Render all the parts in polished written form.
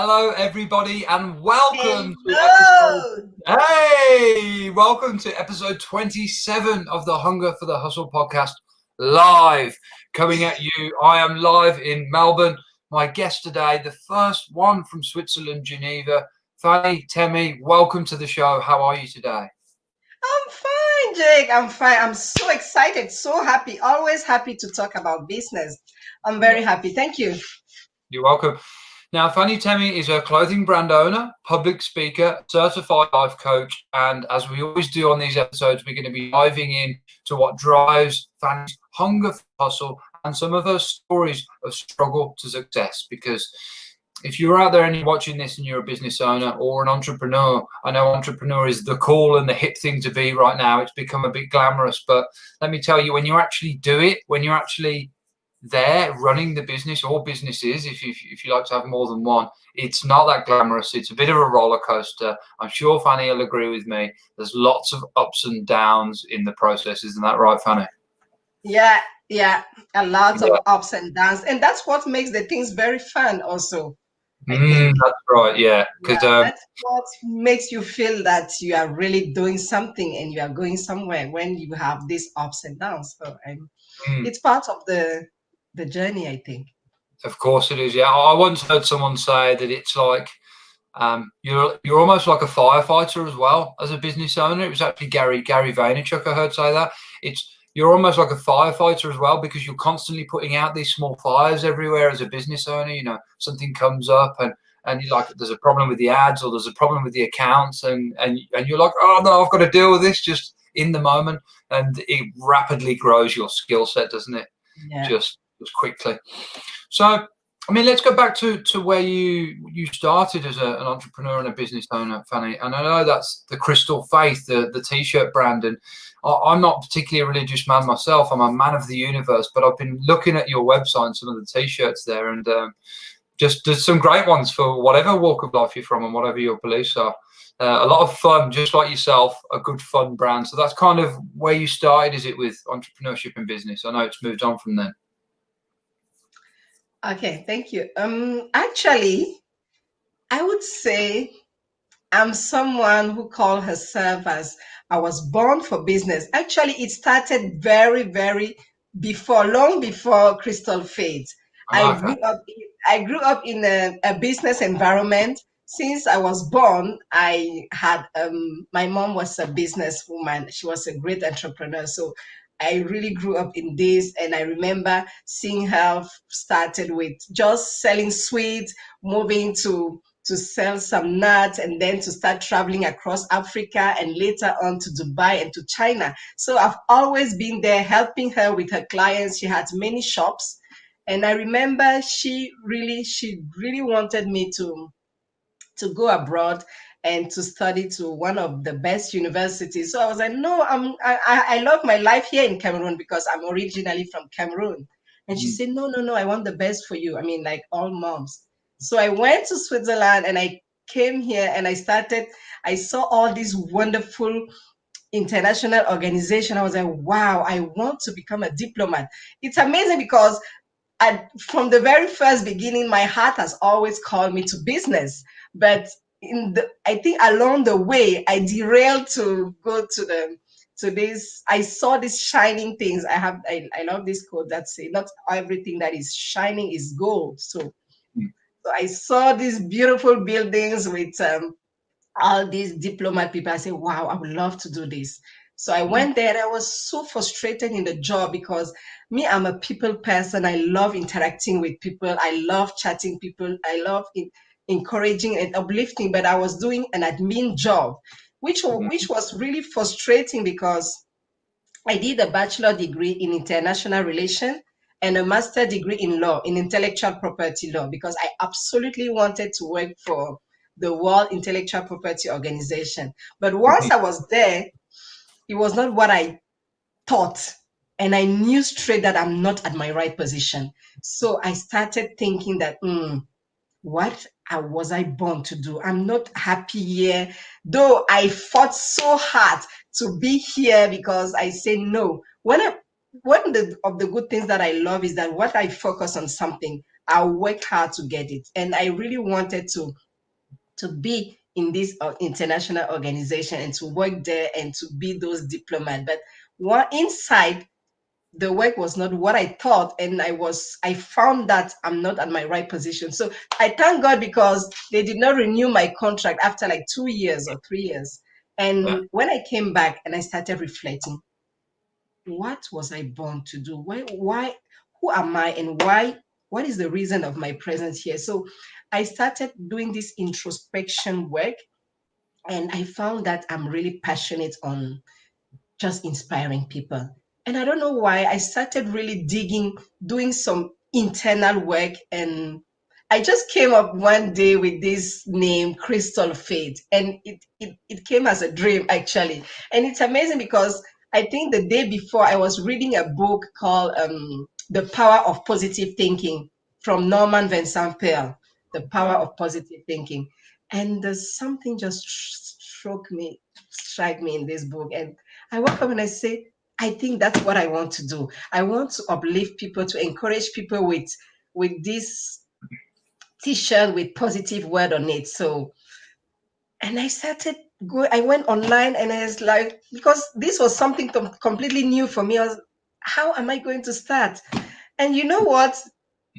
Hello, everybody, and welcome to Hello. welcome to episode 27 of the Hunger for the Hustle podcast, live, coming at you. I am live in Melbourne. My guest today, the first one from Switzerland, Geneva, Fanie Temi. Welcome to the show. How are you today? I'm fine, Jake. I'm fine. I'm so excited, so happy. Always happy to talk about business. I'm very happy. Thank you. You're welcome. Now, Fanie Temi is a clothing brand owner, public speaker, certified life coach, and as we always do on these episodes, we're going to be diving in to what drives Fanie's hunger for hustle and some of her stories of struggle to success. Because if you're out there and you're watching this and you're a business owner or an entrepreneur, I know entrepreneur is the cool and the hip thing to be right now. It's become a bit glamorous, but let me tell you, when you actually do it, when you're actually there running the business or businesses, if you like to have more than one, it's not that glamorous. It's a bit of a roller coaster. I'm sure Fanie will agree with me. There's lots of ups and downs in the process. Isn't that right, Fanie? Yeah, a lot of ups and downs, and that's what makes the things very fun. Also, I think. That's right. Yeah, because Yeah, that's what makes you feel that you are really doing something and you are going somewhere when you have these ups and downs. So, it's part of the journey, I think. of course it is. Yeah, I once heard someone say that it's like you're almost like a firefighter as well as a business owner. It was actually Gary Vaynerchuk I heard say that. You're almost like a firefighter as well, because you're constantly putting out these small fires everywhere as a business owner. You know, something comes up and you like, there's a problem with the ads or there's a problem with the accounts, and you're like, oh no, I've got to deal with this just in the moment, and it rapidly grows your skill set, doesn't it? Yeah. Just quickly. So, I mean, let's go back to where you started as an entrepreneur and a business owner, Fanie. And I know that's the Crystal Faith, the t-shirt brand. And I'm not particularly a religious man myself. I'm a man of the universe. But I've been looking at your website and some of the t-shirts there, and just there's some great ones for whatever walk of life you're from and whatever your beliefs are. A lot of fun, just like yourself, a good fun brand. So that's kind of where you started, is it, with entrepreneurship and business? I know it's moved on from then. Okay, thank you. Actually, I would say I'm someone who called herself as I was born for business. Actually, it started very long before Crystal Fades. I Okay. grew up. I grew up in a business environment. Since I was born, I had my mom was a businesswoman. She was a great entrepreneur. So I really grew up in this, and I remember seeing her started with just selling sweets, moving to sell some nuts, and then to start traveling across Africa and later on to Dubai and to China. So I've always been there helping her with her clients. She had many shops. And I remember she really wanted me to go abroad and to study to one of the best universities. So I was like, no, I love my life here in Cameroon because I'm originally from Cameroon. And she said, no, I want the best for you. I mean, like all moms. So I went to Switzerland and I came here and I saw all these wonderful international organization. I was like, wow, I want to become a diplomat. It's amazing because from the very first beginning, my heart has always called me to business. But I think along the way, I derailed to go to this. I saw these shining things. I love this quote that says, "Not everything that is shining is gold." So I saw these beautiful buildings with all these diplomat people. I said, wow, I would love to do this. So I went there and I was so frustrated in the job because me, I'm a people person. I love interacting with people. I love chatting people. I love encouraging and uplifting, but I was doing an admin job, which was really frustrating because I did a bachelor degree in international relations and a master degree in law, in intellectual property law, because I absolutely wanted to work for the World Intellectual Property Organization. But once I was there, it was not what I thought. And I knew straight that I'm not at my right position. So I started thinking that, what was I born to do? I'm not happy here, though I fought so hard to be here because I say no. One of the good things that I love is that what I focus on something, I'll work hard to get it. And I really wanted to be in this international organization and to work there and to be those diplomats. But one inside, the work was not what I thought, and I found that I'm not at my right position. So I thank God, because they did not renew my contract after like 2 years or 3 years. Yeah. And when I came back and I started reflecting, what was I born to do? Why, who am I, and what is the reason of my presence here? So I started doing this introspection work, and I found that I'm really passionate on just inspiring people. And I don't know why I started really digging, doing some internal work. And I just came up one day with this name, Crystal Faith. And it came as a dream, actually. And it's amazing because I think the day before I was reading a book called The Power of Positive Thinking from Norman Vincent Peale, The Power of Positive Thinking. And there's something just strike me in this book. And I woke up and I say, I think that's what I want to do. I want to uplift people, to encourage people with this t-shirt with positive word on it. So, and I started going, I went online, and I was like, because this was something completely new for me. I was, how am I going to start? And you know what?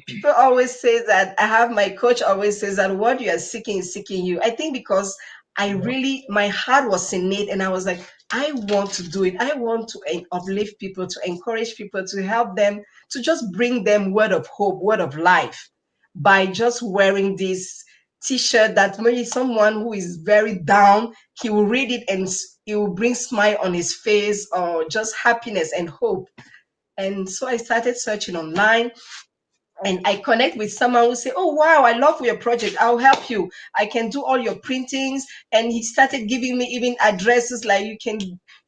People always say that, I have my coach always says that what you are seeking is seeking you. I think because I really, my heart was in it, and I was like, I want to do it. I want to uplift people, to encourage people, to help them, to just bring them word of hope, word of life, by just wearing this t-shirt that maybe someone who is very down, he will read it and it will bring smile on his face, or just happiness and hope. And so I started searching online, and I connect with someone who say, "Oh wow, I love your project. I'll help you. I can do all your printings." And he started giving me even addresses, like you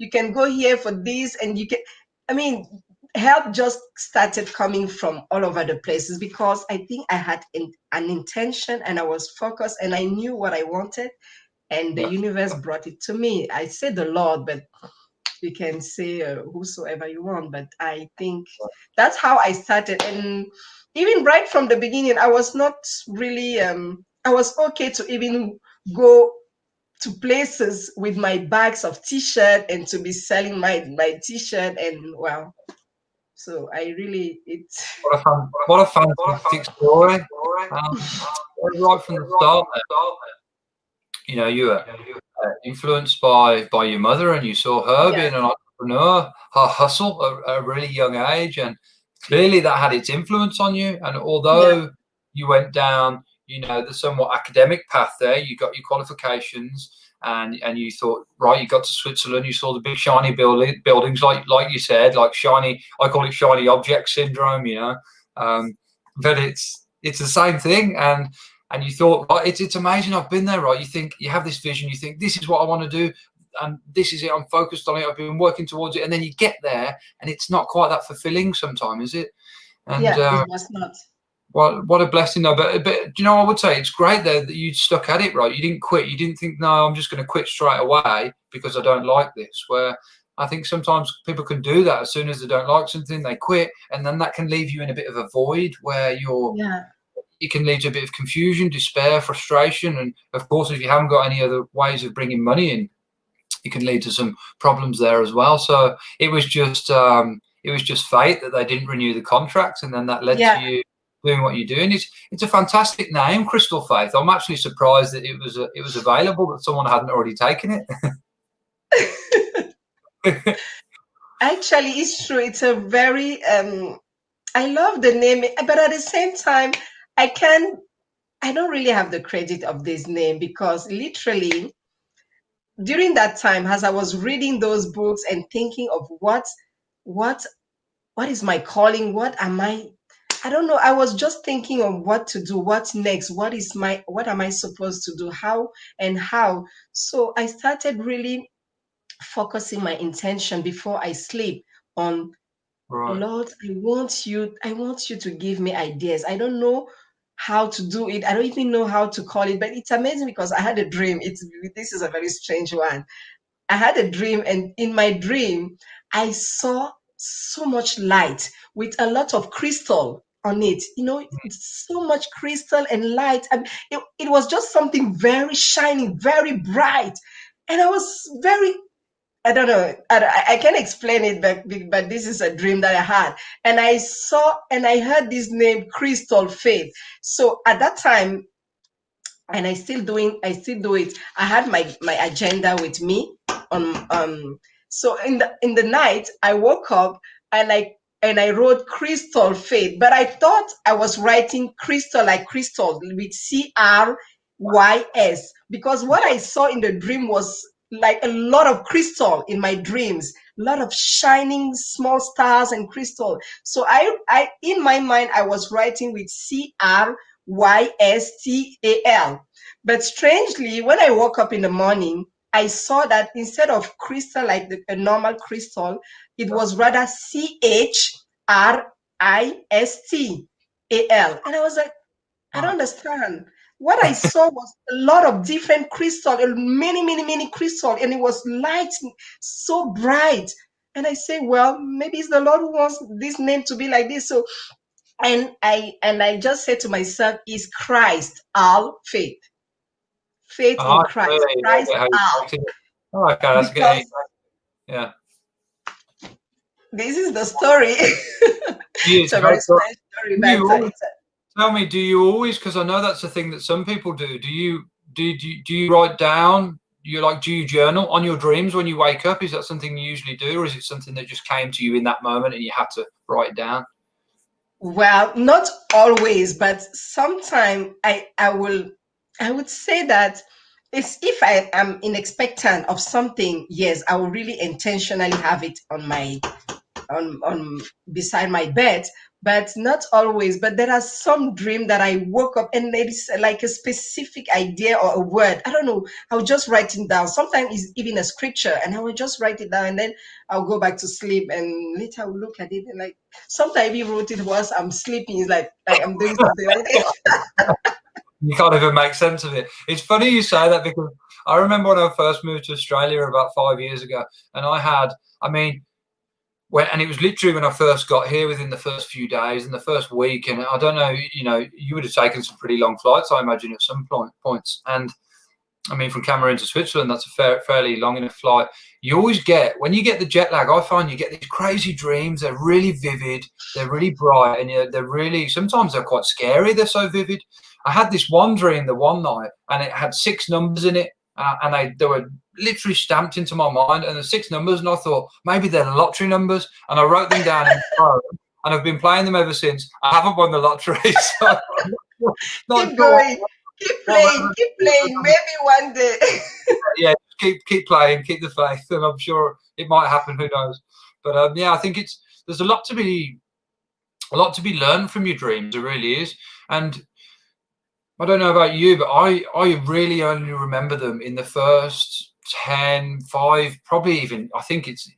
can go here for this, and you can. I mean, help just started coming from all over the places, because I think I had an intention, and I was focused, and I knew what I wanted, and the Yeah. universe brought it to me. I say the Lord, but you can say whosoever you want, but I think that's how I started. And even right from the beginning, I was not really I was okay to even go to places with my bags of t-shirt, and to be selling my t-shirt. And well, so I really, it's What a fantastic story. Right from the start, you were influenced by your mother, and you saw her yeah, being an entrepreneur, her hustle at a really young age, and clearly that had its influence on you. And yeah, although you went down, the somewhat academic path there, you got your qualifications, and you thought, right, you got to Switzerland, you saw the big shiny buildings, like you said, like shiny. I call it shiny object syndrome, but it's the same thing. And you thought, right, it's amazing. I've been there, right? You think you have this vision. You think this is what I want to do, and this is it. I'm focused on it. I've been working towards it, and then you get there, and it's not quite that fulfilling sometimes, is it? And yeah, it was not. what a blessing, though. But I would say it's great though that you stuck at it, right? You didn't quit. You didn't think, no, I'm just going to quit straight away because I don't like this. Where I think sometimes people can do that. As soon as they don't like something, they quit, and then that can leave you in a bit of a void where Yeah, it can lead to a bit of confusion, despair, frustration, and of course, if you haven't got any other ways of bringing money in, it can lead to some problems there as well. So it was just fate that they didn't renew the contract, and then that led to yeah. you doing what you're doing. It's a fantastic name, Crystal Faith. I'm actually surprised that it was available, that someone hadn't already taken it. Actually, it's true. It's a very I love the name, but at the same time, I can I don't really have the credit of this name, because literally during that time, as I was reading those books and thinking of what what is my calling, what am I don't know. I was just thinking of what to do, what's next, what am I supposed to do, how. So I started really focusing my intention before I sleep on, Right. Lord, I want you to give me ideas. I don't know how to do it. I don't even know how to call it, but it's amazing because I had a dream. This is a very strange one. I had a dream, and in my dream, I saw so much light with a lot of crystal. on it. It's so much crystal and light. And it was just something very shiny, very bright. And I was very, I don't know, I can't explain it, but this is a dream that I had. And I saw and I heard this name, Crystal Faith. So at that time, and I still do it. I had my agenda with me on so in the night I woke up and I wrote Crystal Faith, but I thought I was writing crystal like crystal with CRYS, because what I saw in the dream was like a lot of crystal in my dreams, a lot of shining small stars and crystal. So I in my mind I was writing with CRYSTAL. But strangely, when I woke up in the morning, I saw that instead of crystal like a normal crystal, it was rather CHRISTAL. And I was like, I don't understand. What I saw was a lot of different crystal, many, many, many crystal, and it was light, so bright. And I say, well, maybe it's the Lord who wants this name to be like this. So, and I just said to myself, is Christ our faith? Faith in Christ. Christ our. Oh, okay, that's Because good. Yeah. this is the story. It's a very strange story, but Tell me, do you always? Because I know that's a thing that some people do. Do you write down? Do you journal on your dreams when you wake up? Is that something you usually do, or is it something that just came to you in that moment and you had to write it down? well, not always, but sometimes I would say that it's if I am in expectant of something, yes, I will really intentionally have it on beside my bed, but not always. But there are some dream that I woke up and it is like a specific idea or a word. I don't know. I'll just write it down. Sometimes it's even a scripture, and I will just write it down, and then I'll go back to sleep, and later I will look at it and like sometimes I even wrote it whilst I'm sleeping. It's like I'm doing something like this. You can't even make sense of it. It's funny you say that, because I remember when I first moved to Australia about 5 years ago, and and it was literally when I first got here, within the first few days and the first week. And I don't know, you would have taken some pretty long flights, I imagine, at some points. And I mean, from Cameroon to Switzerland, that's a fairly long enough flight. You always when you get the jet lag, I find you get these crazy dreams. They're really vivid. They're really bright. And sometimes they're quite scary. They're so vivid. I had this one dream the one night, and it had 6 numbers in it. And they were literally stamped into my mind, and the 6 numbers, and I thought maybe they're the lottery numbers, and I wrote them down in the phone, and I've been playing them ever since. I haven't won the lottery. So Keep going, keep playing. Maybe one day. Yeah, keep playing, keep the faith, and I'm sure it might happen. Who knows? But yeah, I think there's a lot to be learned from your dreams. There really is. And I don't know about you, but I really only remember them in the first 10, 5, probably even, I think it's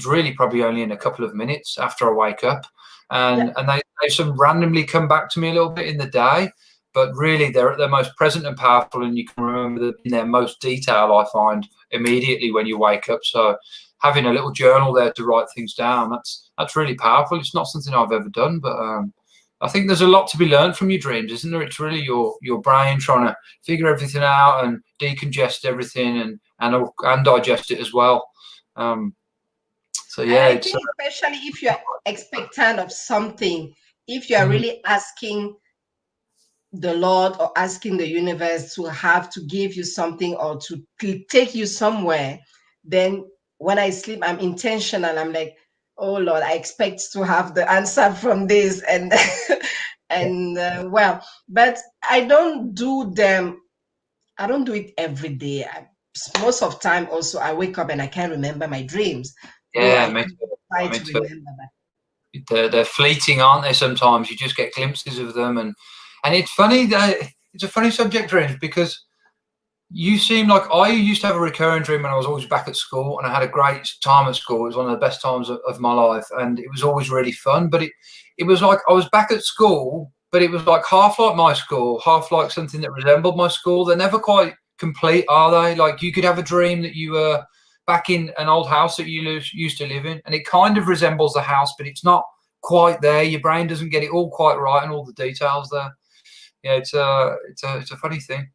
really probably only in a couple of minutes after I wake up. And they some randomly come back to me a little bit in the day, but really they're at their most present and powerful, and you can remember them in their most detail, I find, immediately when you wake up. So having a little journal there to write things down, that's really powerful. It's not something I've ever done, but I think there's a lot to be learned from your dreams, isn't there? It's really your brain trying to figure everything out and decongest everything and digest it as well. So yeah, I think especially if you're expectant of something, if you are really asking the Lord or asking the universe to have to give you something or to take you somewhere, then when I sleep, I'm intentional. I'm like, oh Lord, I expect to have the answer from this, and well, but I don't do them. I don't do it every day. Most of time, also, I wake up and I can't remember my dreams. Yeah, I try to remember that. They're fleeting, aren't they? Sometimes you just get glimpses of them, and it's funny that it's a funny subject, dreams, because you seem like I used to have a recurring dream when I was always back at school, and I had a great time at school. It was one of the best times of my life, and it was always really fun. But it was like I was back at school, but it was like half like my school, half like something that resembled my school. They're never quite complete, are they? Like you could have a dream that you were back in an old house that you used to live in, and it kind of resembles the house, but it's not quite there. Your brain doesn't get it all quite right and all the details there. Yeah, it's a funny thing.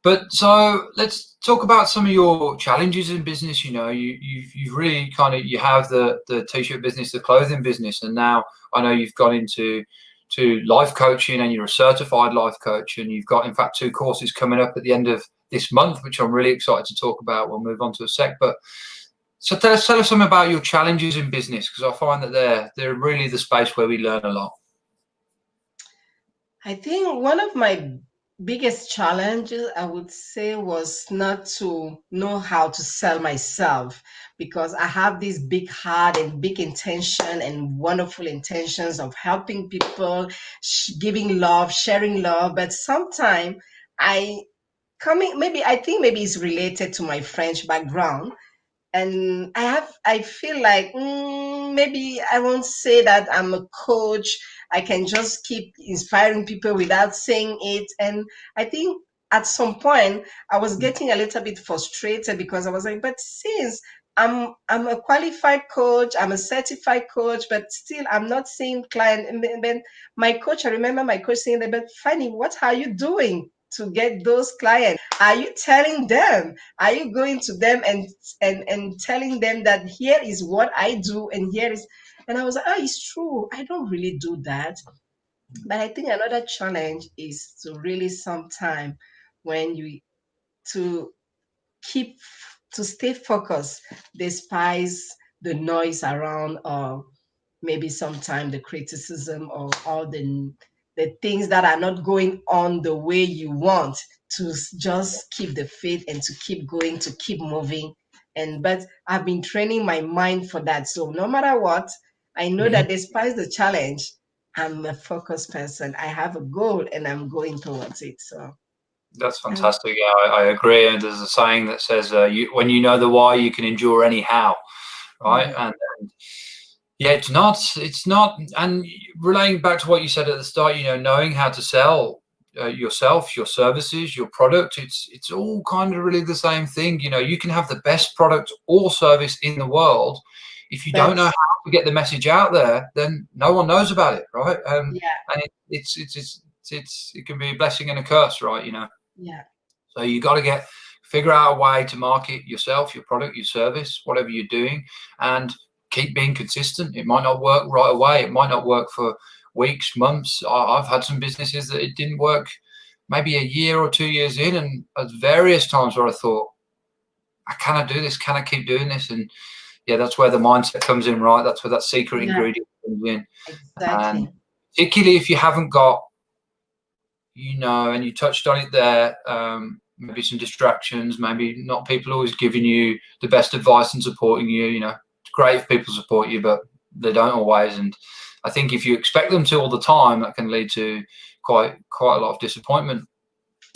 But so let's talk about some of your challenges in business. You know, you've really you have the t-shirt business, the clothing business, and now I know you've gone into life coaching, and you're a certified life coach, and you've got in fact 2 courses coming up at the end of this month, which I'm really excited to talk about. We'll move on to a sec, but so tell us something about your challenges in business, because I find that they're really the space where we learn a lot. I think one of my biggest challenges, I would say, was not to know how to sell myself, because I have this big heart and big intention and wonderful intentions of helping people, giving love, sharing love. But sometimes I think maybe it's related to my French background, and I feel like maybe I won't say that I'm a coach. I can just keep inspiring people without saying it. And I think at some point I was getting a little bit frustrated, because I was like, but since I'm a qualified coach, I'm a certified coach, but still I'm not seeing client. And then my coach, I remember my coach saying that, but Fanny, what are you doing to get those clients? Are you telling them? Are you going to them and telling them that here is what I do and here is, and I was like, oh, it's true. I don't really do that. But I think another challenge is to really sometime when you to keep to stay focused despite the noise around, or maybe sometimes the criticism, or all the things that are not going on the way you want, to just keep the faith and to keep going, to keep moving. And but I've been training my mind for that, so no matter what, I know that despite the challenge, I'm a focused person. I have a goal and I'm going towards it. So That's fantastic. Yeah, I agree. And there's a saying that says, when you know the why, you can endure any how, right? yeah, And yeah, it's not. And relating back to what you said at the start, you know, knowing how to sell yourself, your services, your product, it's all kind of really the same thing. You know, you can have the best product or service in the world. If you don't know that's how to get the message out there, then no one knows about it, right? yeah, And it can be a blessing and a curse, right? You know. yeah, So you got to figure out a way to market yourself, your product, your service, whatever you're doing, and keep being consistent. It might not work right away. It might not work for weeks, months. I've had some businesses that it didn't work maybe a year or 2 years in, and at various times where I thought, can I do this? Can I keep doing this? And yeah, that's where the mindset comes in, right? That's where that secret yeah, ingredient comes in. And exactly. particularly if you haven't got, you know, and you touched on it there, maybe some distractions, maybe not people always giving you the best advice and supporting you. You know, it's great if people support you, but they don't always. And I think if you expect them to all the time, that can lead to quite a lot of disappointment.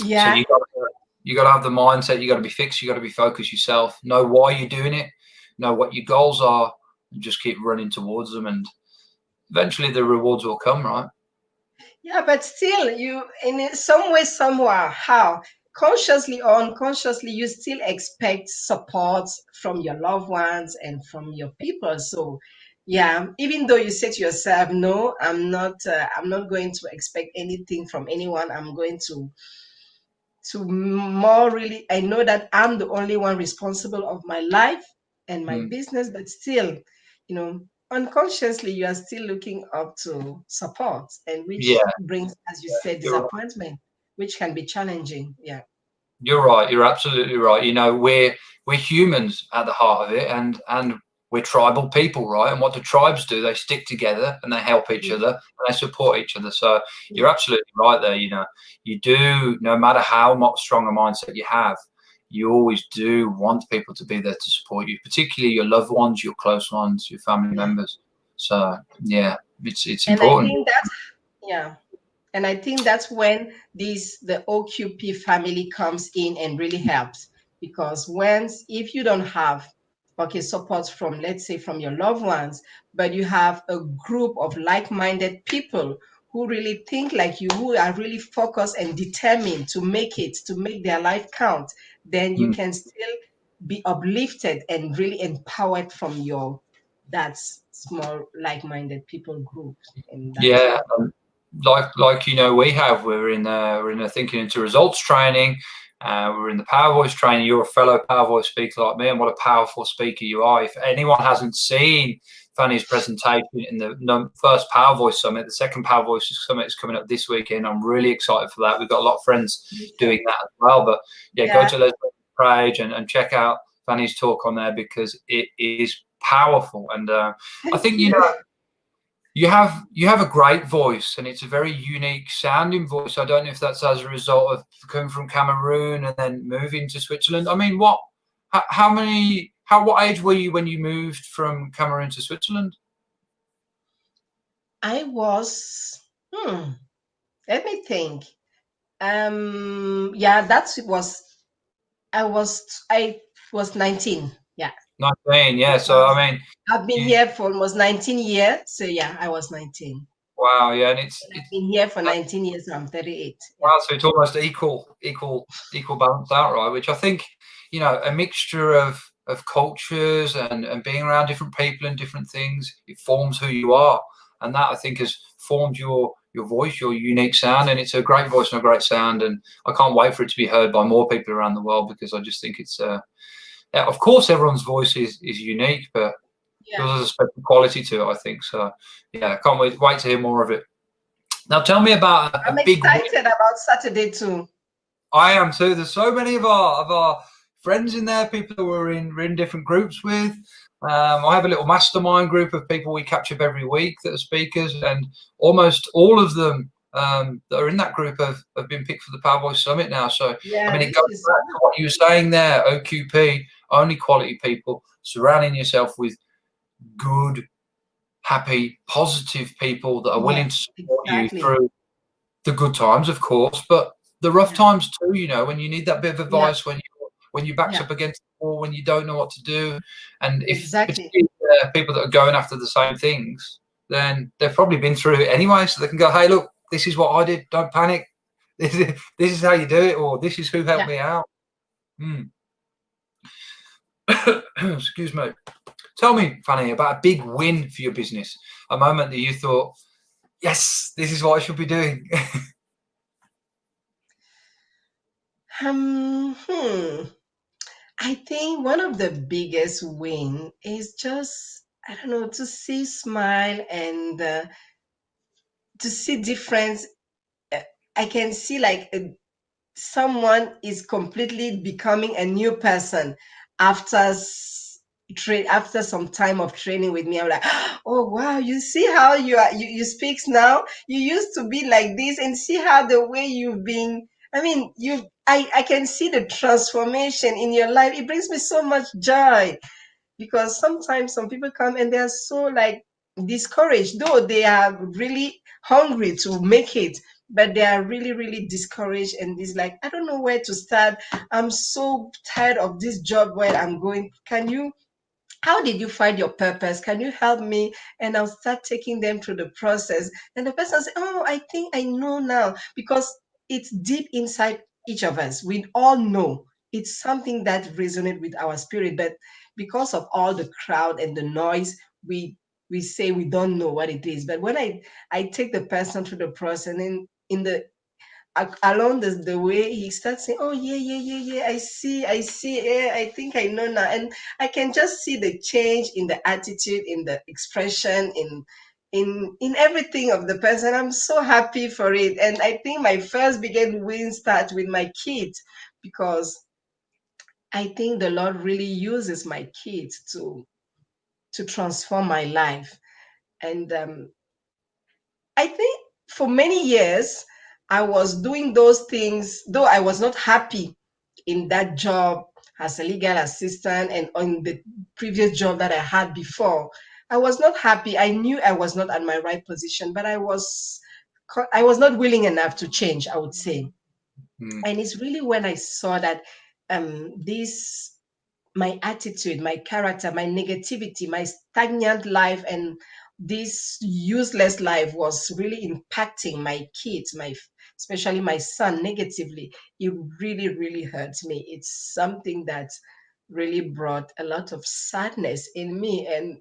So Yeah. you got to have the mindset. You got to be fixed. You got to be focused yourself. Know why you're doing it. Know what your goals are, and just keep running towards them. And eventually, the rewards will come, right? Yeah, but still, you, in some way, somewhere, how, consciously or unconsciously, you still expect support from your loved ones and from your people. So, yeah, even though you say to yourself, "No, I'm not going to expect anything from anyone. I'm going to more really. I know that I'm the only one responsible of my life and my Mm. business, but still, unconsciously, you are still looking up to support, and which Yeah, brings, as you said, you're disappointment, which can be challenging. Yeah. You're right. You're absolutely right. You know, we're humans at the heart of it, and we're tribal people, right? And what do tribes do? They stick together and they help each Yeah. other and they support each other. So Yeah. you're absolutely right there. You know, you do, no matter how much strong a mindset you have, you always do want people to be there to support you, particularly your loved ones, your close ones, your family Yeah. members. So yeah, it's And I important. think that's, yeah. And I think that's when the OQP family comes in and really helps, because once, if you don't have, okay, support from, let's say, from your loved ones, but you have a group of like-minded people who really think like you, who are really focused and determined to make it, to make their life count, then you Mm. can still be uplifted and really empowered from your, that's small like-minded people groups in that. Yeah, like we're in a thinking into results training. We're in the Power Voice training. You're a fellow Power Voice speaker like me, and what a powerful speaker you are. If anyone hasn't seen Fanie's presentation in the first Power Voice Summit, the second Power Voice Summit is coming up this weekend. I'm really excited for that. We've got a lot of friends doing that as well. But yeah, go to Leslie's page and check out Fanie's talk on there, because it is powerful. And I think you have a great voice, and it's a very unique sounding voice. I don't know if that's as a result of coming from Cameroon and then moving to Switzerland. I mean, what age were you when you moved from Cameroon to Switzerland? I was, let me think. Yeah, I was 19. Yeah. 19, yeah. So I mean, I've been here for almost 19 years. So yeah, I was 19. Wow, yeah, and I've been here for 19 years, so I'm 38. Yeah. Wow, so it's almost equal balance out, right? Which I think, a mixture of cultures and being around different people and different things, it forms who you are, and that I think has formed your voice, your unique sound, and it's a great voice and a great sound, and I can't wait for it to be heard by more people around the world, because I just think it's yeah, of course everyone's voice is unique, but there's a special quality to it, I think. So yeah, I can't wait to hear more of it. Now tell me about I'm excited about Saturday too. I am too. There's so many of our friends in there, people who we're in different groups with. I have a little mastermind group of people we catch up every week that are speakers, and almost all of them that are in that group have been picked for the Power Voice Summit now. So I mean, it goes back to what you were saying there, OQP, only quality people, surrounding yourself with good, happy, positive people that are willing to support you through the good times, of course, but the rough times too, when you need that bit of advice, when your back's up against the wall, when you don't know what to do. And if particularly people that are going after the same things, then they've probably been through it anyway, so they can go, hey, look, this is what I did, don't panic. This is how you do it, or this is who helped me out. Excuse me. Tell me, Fanie, about a big win for your business, a moment that you thought, yes, this is what I should be doing. I think one of the biggest win is just, I don't know, to see smile and to see difference. I can see like someone is completely becoming a new person after after some time of training with me. I'm like, oh wow, you see how you speak now. You used to be like this, and see how the way you've been. I mean, I can see the transformation in your life. It brings me so much joy, because sometimes some people come and they're so like discouraged, though they are really hungry to make it, but they are really, really discouraged, and it's like, I don't know where to start. I'm so tired of this job where I'm going. How did you find your purpose? Can you help me? And I'll start taking them through the process. And the person says, oh, I think I know now, because it's deep inside each of us. We all know it's something that resonates with our spirit, but because of all the crowd and the noise, we say we don't know what it is. But when I take the person through the process, and in the along the way, he starts saying, oh yeah, I see, yeah, I think I know now. And I can just see the change in the attitude, in the expression, in everything of the person. I'm so happy for it. And I think my first biggest win starts with my kids, because I think the Lord really uses my kids to transform my life. And I think for many years, I was doing those things, though I was not happy in that job as a legal assistant and on the previous job that I had before. I was not happy. I knew I was not at my right position, but I was not willing enough to change, I would say. And it's really when I saw that this my attitude, my character, my negativity, my stagnant life, and this useless life was really impacting my kids, especially my son, negatively. It really, really hurt me. It's something that really brought a lot of sadness in me. And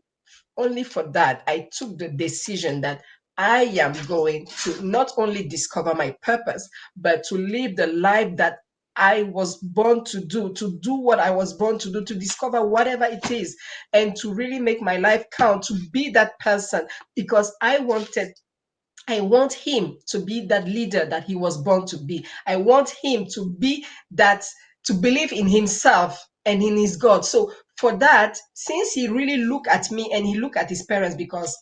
only for that, I took the decision that I am going to not only discover my purpose, but to live the life that I was born to do what I was born to do, to discover whatever it is, and to really make my life count, to be that person, because I want him to be that leader that he was born to be. I want him to be that, to believe in himself and in his God. So for that, since he really looked at me and he looked at his parents, because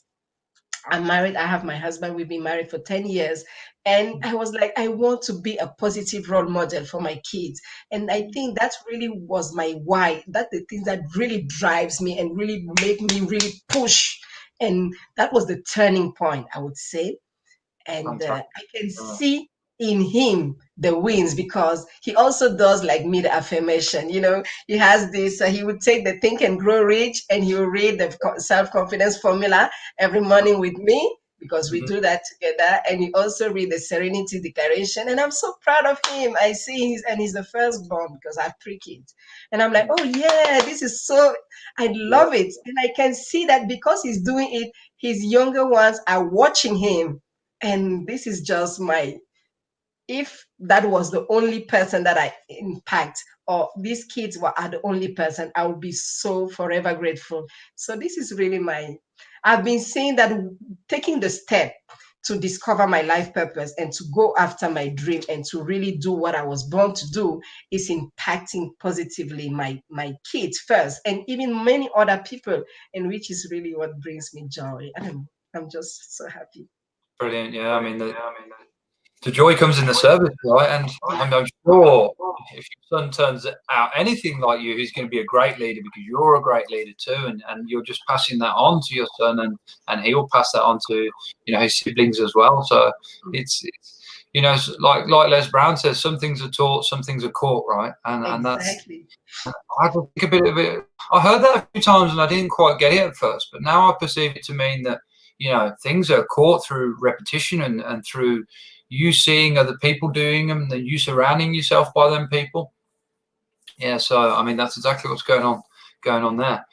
I'm married, I have my husband, we've been married for 10 years. And I was like, I want to be a positive role model for my kids. And I think that really was my why. That's the thing that really drives me and really make me really push. And that was the turning point, I would say. And Fantastic. I can see in him the wins, because he also does like me the affirmation. He has this, he would take the Think and Grow Rich and he will read the self-confidence formula every morning with me, because we Mhm. do that together. And he also read the Serenity Declaration. And I'm so proud of him. I see he's the firstborn, because I have 3 kids. And I'm like, oh yeah, this is so, I Yeah. love it. And I can see that because he's doing it, his younger ones are watching him. And this is just my, if that was the only person that I impact, or these kids are the only person, I would be so forever grateful. So this is really I've been saying that taking the step to discover my life purpose and to go after my dream and to really do what I was born to do is impacting positively my kids first, and even many other people, and which is really what brings me joy. I'm just so happy. Brilliant. Yeah. I mean, the joy comes in the service, right? And I'm sure if your son turns out anything like you, he's going to be a great leader, because you're a great leader too, and you're just passing that on to your son, and he will pass that on to his siblings as well. So it's like Les Brown says, some things are taught, some things are caught, right? And that's, Exactly. I think a bit of it. I heard that a few times and I didn't quite get it at first, but now I perceive it to mean that things are caught through repetition and through you seeing other people doing them, then you surrounding yourself by them people. Yeah, so I mean that's exactly what's going on there.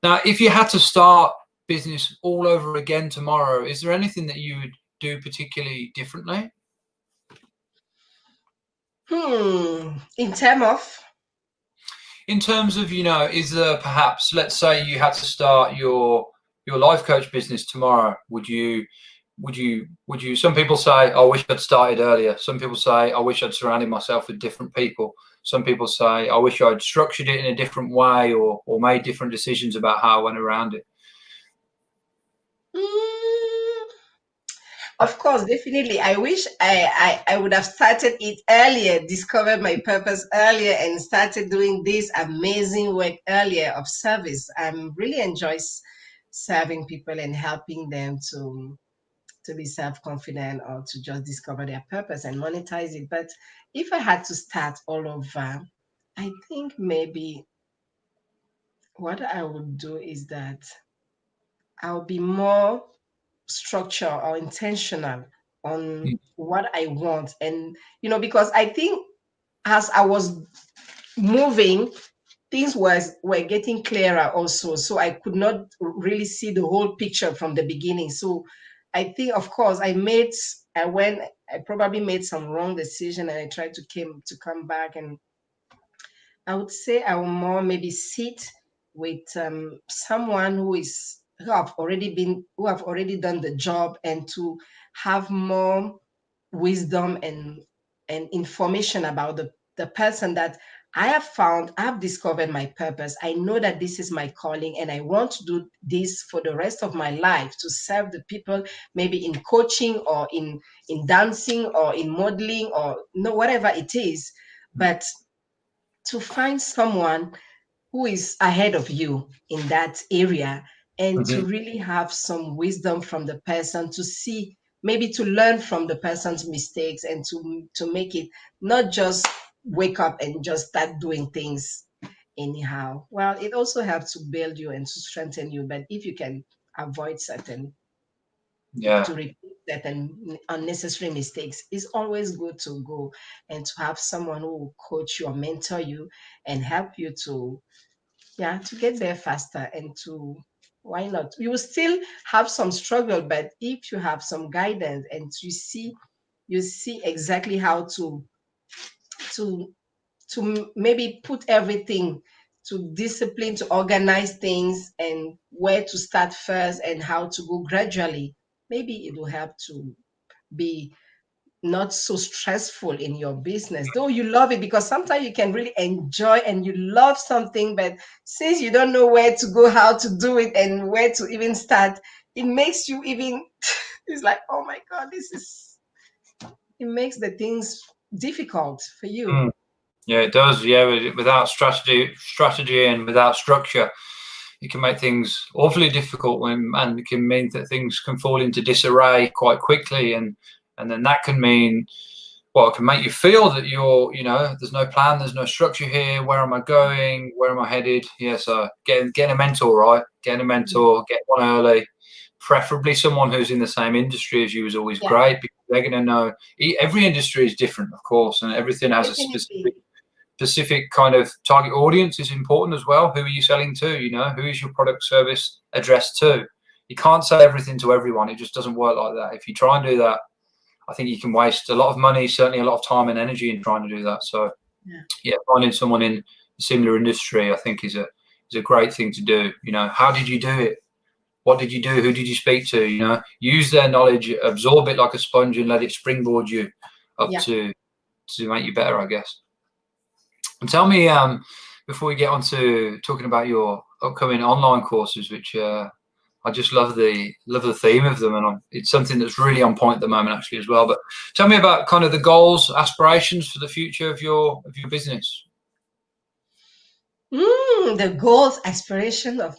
Now, if you had to start business all over again tomorrow, is there anything that you would do particularly differently? In terms of, In terms of, is there perhaps, let's say you had to start your life coach business tomorrow, would you some people say, I wish I'd started earlier. Some people say, I wish I'd surrounded myself with different people. Some people say, I wish I'd structured it in a different way, or made different decisions about how I went around it. mm, of course, definitely. I wish I would have started it earlier, discovered my purpose earlier, and started doing this amazing work earlier of service. I really enjoy serving people and helping them to be self-confident or to just discover their purpose and monetize it. But if I had to start all over, I think maybe what I would do is that I'll be more structured or intentional on what I want. And, because I think as I was moving, things were getting clearer also. So I could not really see the whole picture from the beginning. So I think, of course, I probably made some wrong decision, and I tried to come back. And I would say I will more maybe sit with someone who have already done the job, and to have more wisdom and information about the person that I have discovered my purpose. I know that this is my calling, and I want to do this for the rest of my life, to serve the people, maybe in coaching or in dancing or in modeling, or no, whatever it is. But to find someone who is ahead of you in that area, and to Mhm. really have some wisdom from the person, to see, maybe to learn from the person's mistakes, and to make it not just wake up and just start doing things anyhow. Well, it also helps to build you and to strengthen you, but if you can avoid Yeah. to repeat certain unnecessary mistakes, it's always good to go and to have someone who will coach you or mentor you and help you to, yeah, to get there faster, and to Why not? You will still have some struggle, but if you have some guidance and you see exactly how to maybe put everything, to discipline, to organize things, and where to start first and how to go gradually, maybe it will help to be not so stressful in your business, though you love it, because sometimes you can really enjoy and you love something, but since you don't know where to go, how to do it, and where to even start, it makes you even it's like, oh my god, it makes the things difficult for you. Yeah, it does. Yeah, without strategy and without structure, it can make things awfully difficult, and it can mean that things can fall into disarray quite quickly, and then that can mean, well, it can make you feel that there's no plan, there's no structure here. Where am I going? Where am I headed? Yeah, so getting a mentor, right? Getting a mentor, get one early, preferably someone who's in the same industry as you is always Yeah, great, because they're going to know. Every industry is different, of course, and everything has a definitely. specific kind of target audience is important as well. Who are you selling to? Who is your product service addressed to? You can't sell everything to everyone. It just doesn't work like that. If you try and do that, I think you can waste a lot of money, certainly a lot of time and energy in trying to do that. So Yeah, yeah, finding someone in a similar industry, I think, is a great thing to do. How did you do it? What did you do? Who did you speak to? Use their knowledge, absorb it like a sponge, and let it springboard you up yeah. to make you better, I guess. And tell me, before we get on to talking about your upcoming online courses, which I just love the theme of them, and it's something that's really on point at the moment, actually, as well. But tell me about kind of the goals, aspirations for the future of your business. The goals, aspiration of,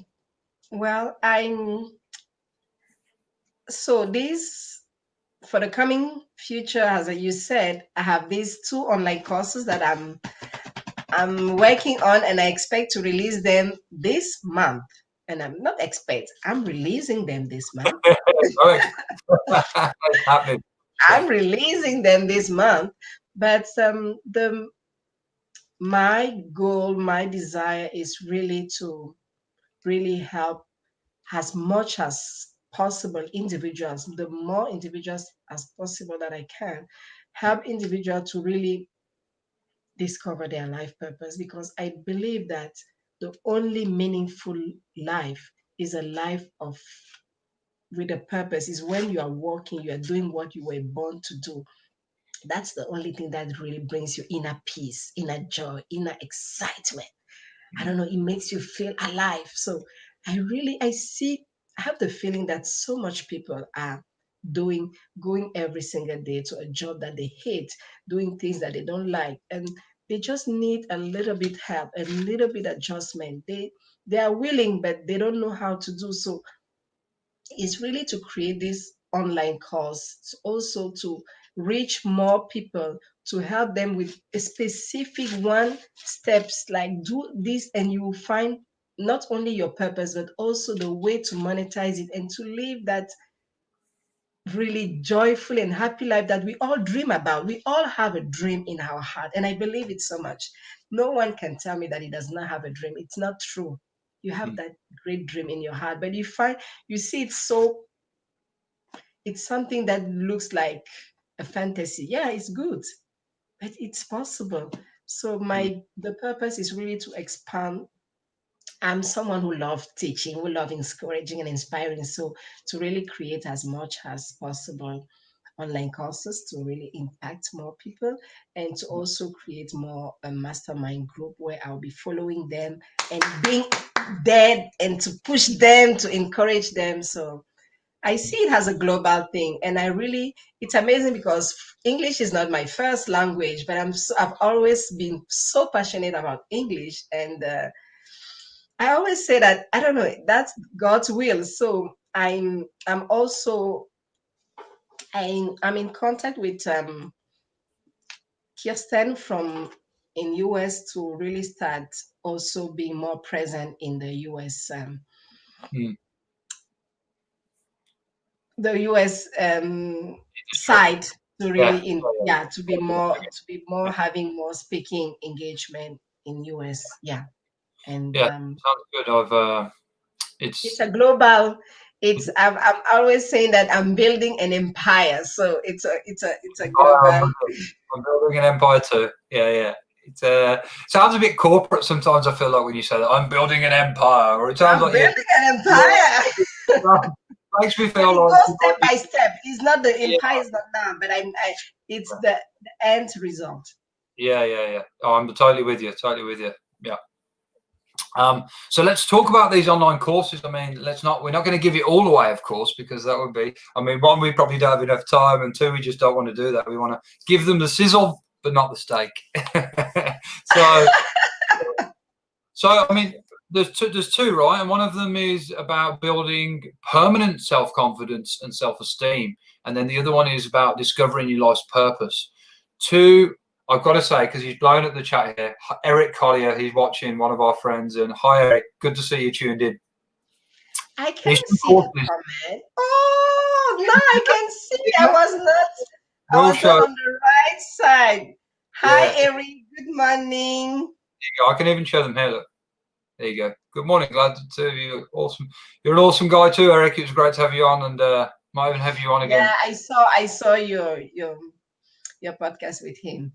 well, I'm so this for the coming future, as you said, I have these two online courses that I'm working on, and I expect to release them this month. And I'm releasing them this month. It's happening. I'm releasing them this month. But the my goal, my desire is really to really help as much as possible individuals, the more individuals as possible that I can, help individuals to really discover their life purpose, because I believe that the only meaningful life is a life of with a purpose, is when you are working, you are doing what you were born to do. That's the only thing that really brings you inner peace, inner joy, inner excitement. I don't know, it makes you feel alive. So I have the feeling that so much people are doing, going every single day to a job that they hate, doing things that they don't like, and they just need a little bit help, a little bit adjustment. They are willing, but they don't know how to do so. Is really to create this online course, also to reach more people, to help them with a specific one steps, like do this and you will find not only your purpose but also the way to monetize it and to live that really joyful and happy life that we all dream about. We all have a dream in our heart, and I believe it so much. No one can tell me that he does not have a dream. It's not true. You have that great dream in your heart, but you see it so, it's something that looks like a fantasy. Yeah, it's good, but it's possible. So the purpose is really to expand. I'm someone who loves teaching, who loves encouraging and inspiring. So to really create as much as possible online courses to really impact more people, and to also create more a mastermind group where I'll be following them and being there and to push them, to encourage them. So I see it as a global thing, and it's amazing because English is not my first language, but I've always been so passionate about English, and I always say that I don't know, that's God's will. So I'm also I'm in contact with Kirsten from in US to really start also being more present in the US. Mm. The US side, to Yeah. really to be more having more speaking engagement in US. Yeah. And Yeah, sounds good. It's a global. I'm always saying that I'm building an empire. So it's a global. I'm building an empire too. Yeah. It sounds a bit corporate sometimes. I feel like when you say that I'm building an empire, or it sounds I'm like you. building an empire. Makes me But feel it like goes step by step. It's not the yeah, empire is not now, but it's the end result. yeah. Oh, I'm totally with you. Totally with you. Yeah. So let's talk about these online courses. I mean, we're not going to give it all away, of course, because that would be, I mean, one, we probably don't have enough time, and two, we just don't want to do that. We want to give them the sizzle, but not the steak. so, I mean, there's two, right? And one of them is about building permanent self-confidence and self-esteem. And then the other one is about discovering your life's purpose. Two, I've got to say, because he's blown up the chat here, Eric Collier, he's watching, one of our friends. And hi, Eric, good to see you tuned in. I can see the comment. Oh, now I can see. I was not on the right side. Hi, Eric. Good morning. There you go. I can even show them here. Look. There you go. Good morning. Glad to have you. Awesome. You're an awesome guy too, Eric. It was great to have you on, and might even have you on again. Yeah, I saw your podcast with him.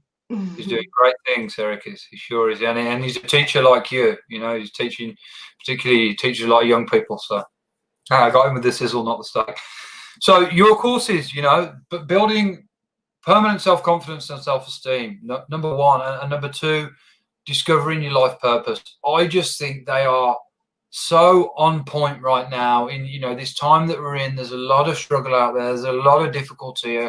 He's doing great things, Eric is. He sure is. And he's a teacher like you. You know, he's teaching, particularly teaches a lot of young people. So I got him with the sizzle, not the steak. So your courses, you know, but building permanent self-confidence and self-esteem, number one, and number two, discovering your life purpose. I just think they are so on point right now in, you know, this time that we're in. There's a lot of struggle out there. There's a lot of difficulty.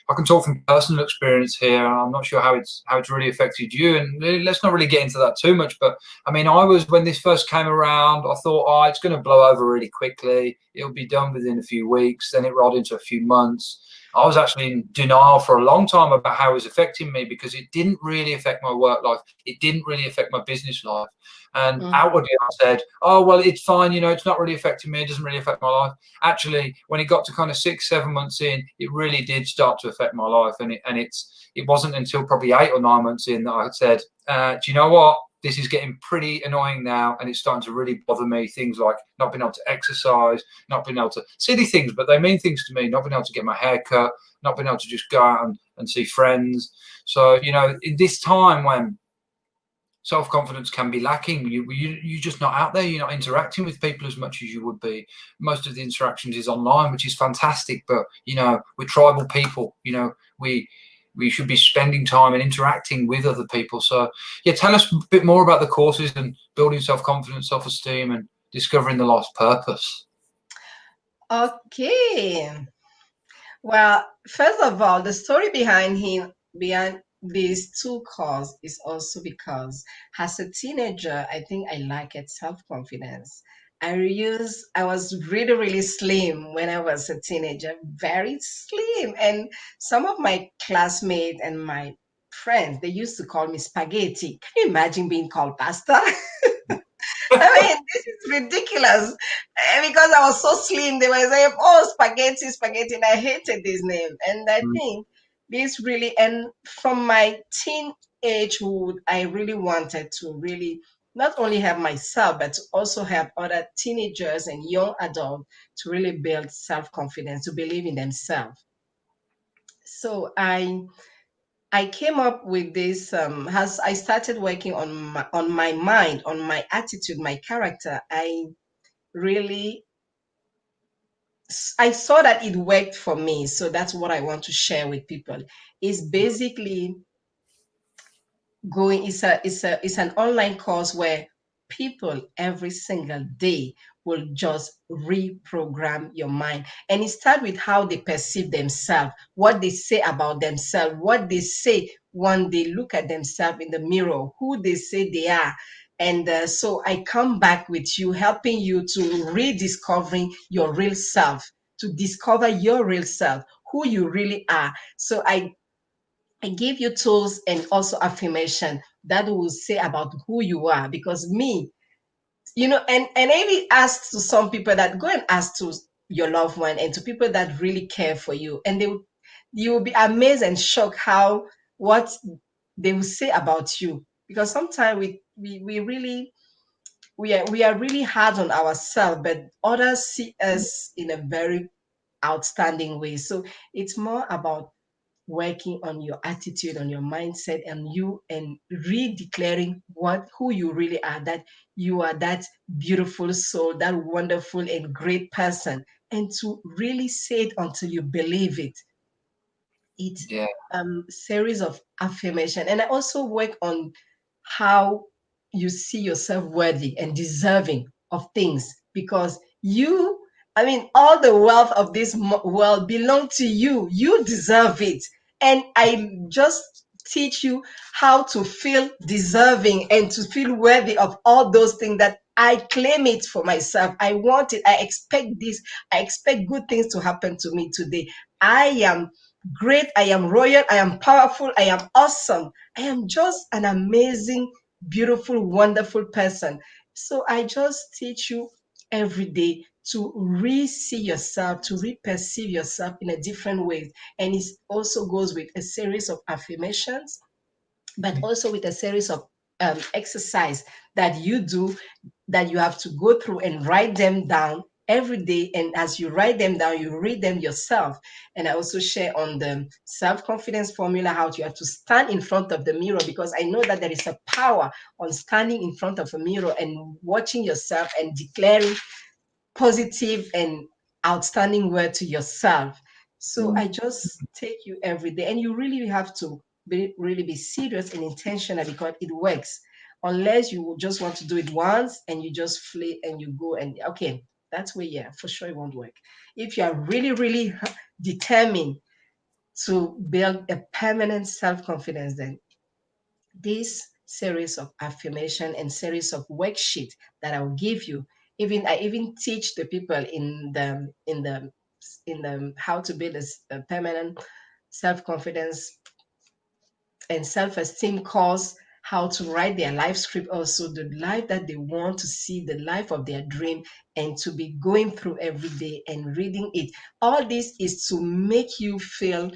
I can talk from personal experience here. I'm not sure how it's really affected you, and let's not really get into that too much. But I mean, when this first came around, I thought, oh, it's going to blow over really quickly. It'll be done within a few weeks. Then it rolled into a few months. I was actually in denial for a long time about how it was affecting me, because it didn't really affect my work life. It didn't really affect my business life. And outwardly I said, oh, well, it's fine. You know, it's not really affecting me. It doesn't really affect my life. Actually, when it got to kind of 6-7 months in, it really did start to affect my life. And it wasn't until probably 8 or 9 months in that I said, do you know what? This is getting pretty annoying now, and it's starting to really bother me. Things like not being able to exercise, not being able to, silly things, but they mean things to me, not being able to get my hair cut, not being able to just go out and see friends. So, you know, in this time when self-confidence can be lacking, you're just not out there. You're not interacting with people as much as you would be. Most of the interactions is online, which is fantastic, but, you know, we're tribal people. You know, we should be spending time and interacting with other people. So yeah, tell us a bit more about the courses and building self-confidence, self-esteem, and discovering the life's purpose. Okay. Well, first of all, the story behind these two calls is also because as a teenager, I think I lacked self-confidence. I was really, really slim when I was a teenager, very slim. And some of my classmates and my friends, they used to call me spaghetti. Can you imagine being called pasta? I mean, this is ridiculous. Because I was so slim, they were saying, oh, spaghetti, spaghetti. And I hated this name. And I think this really, and from my teenagehood, I really wanted to really not only have myself, but to also have other teenagers and young adults to really build self-confidence, to believe in themselves. So I came up with this as I started working on my mind, on my attitude, my character. Really I saw that it worked for me. So that's what I want to share with people. It's basically it's an online course where people every single day will just reprogram your mind, and it starts with how they perceive themselves, what they say about themselves, what they say when they look at themselves in the mirror, who they say they are. And so I come back with you, helping you to rediscovering your real self, to discover your real self, who you really are. So I give you tools and also affirmation that will say about who you are. Because me, and maybe ask to some people that go and ask to your loved one and to people that really care for you, and you will be amazed and shocked how what they will say about you. Because sometimes we really we are really hard on ourselves, but others see us in a very outstanding way. So it's more about working on your attitude, on your mindset, and redeclaring who you really are, that you are that beautiful soul, that wonderful and great person, and to really say it until you believe it. It's Yeah. series of affirmation. And I also work on how you see yourself worthy and deserving of things, because all the wealth of this world belong to you. You deserve it. And I just teach you how to feel deserving and to feel worthy of all those things, that I claim it for myself. I want it. I expect this. I expect good things to happen to me today. I am great. I am royal. I am powerful. I am awesome. I am just an amazing, beautiful, wonderful person. So I just teach you every day to re-see yourself, to re-perceive yourself in a different way. And it also goes with a series of affirmations, but also with a series of exercise that you do, that you have to go through and write them down every day. And as you write them down, you read them yourself. And I also share on the self-confidence formula, how you have to stand in front of the mirror, because I know that there is a power on standing in front of a mirror and watching yourself and declaring positive and outstanding word to yourself. So I just take you every day, and you really have to really be serious and intentional, because it works. Unless you just want to do it once and you just flee and you go, and okay, that's where, yeah, for sure it won't work. If you are really, really determined to build a permanent self-confidence, then this series of affirmation and series of worksheet that I'll give you. Even I even teach the people in the how to build a permanent self-confidence and self-esteem course, how to write their life script, also the life that they want to see, the life of their dream, and to be going through every day and reading it. All this is to make you feel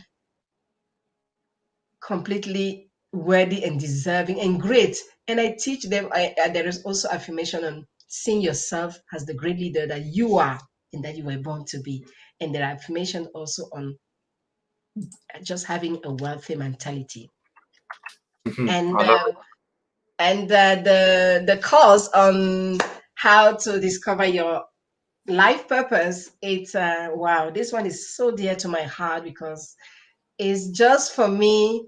completely worthy and deserving and great. And I teach them, there is also affirmation on seeing yourself as the great leader that you are and that you were born to be. And there are affirmations also on just having a wealthy mentality. And I love it. the course on how to discover your life purpose, it's wow, this one is so dear to my heart, because it's just for me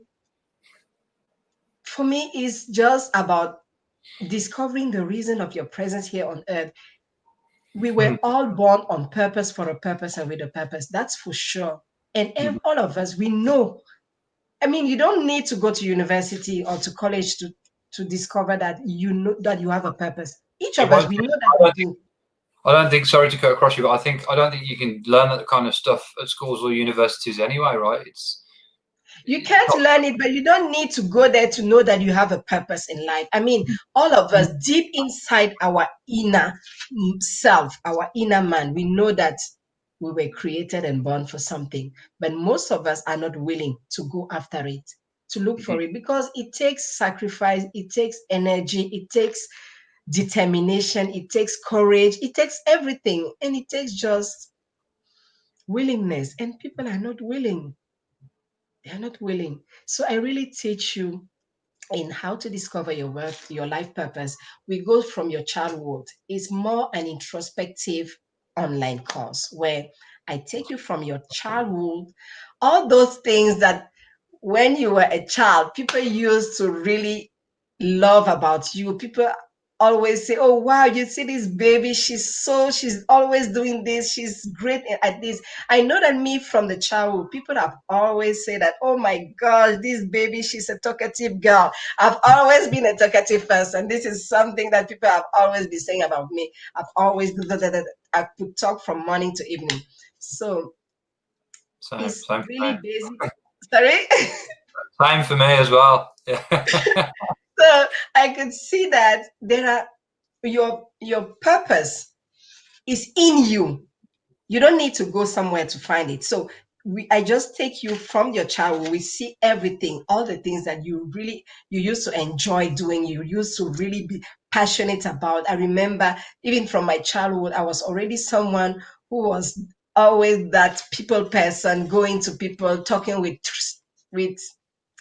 it's just about discovering the reason of your presence here on earth. We were all born on purpose, for a purpose, and with a purpose, that's for sure. And all of us, we know. I mean, you don't need to go to university or to college to discover that you know that you have a purpose. Each If of us, we know that we do. I don't think, sorry to cut across you, but I don't think you can learn that kind of stuff at schools or universities anyway, right? You can't learn it, but you don't need to go there to know that you have a purpose in life. I mean, all of us, deep inside our inner self, our inner man, we know that we were created and born for something. But most of us are not willing to go after it, to look for it, because it takes sacrifice, it takes energy, it takes determination, it takes courage, it takes everything, and it takes just willingness. And people are not willing. They are not willing. So I really teach you in how to discover your worth, your life purpose. We go from your childhood. It's more an introspective online course where I take you from your childhood, all those things that when you were a child, people used to really love about you. People always say, "Oh wow, you see this baby, she's always doing this, she's great at this." I know that me from the childhood, people have always said that, "Oh my gosh, this baby, she's a talkative girl." I've always been a talkative person. This is something that people have always been saying about me. I've always I could talk from morning to evening. So Same, it's same, really basic. Sorry. same for me as well. Yeah. So I could see that there are your purpose is in you. You don't need to go somewhere to find it. So I just take you from your childhood. We see everything, all the things that you used to enjoy doing. You used to really be passionate about. I remember even from my childhood, I was already someone who was always that people person, going to people, talking with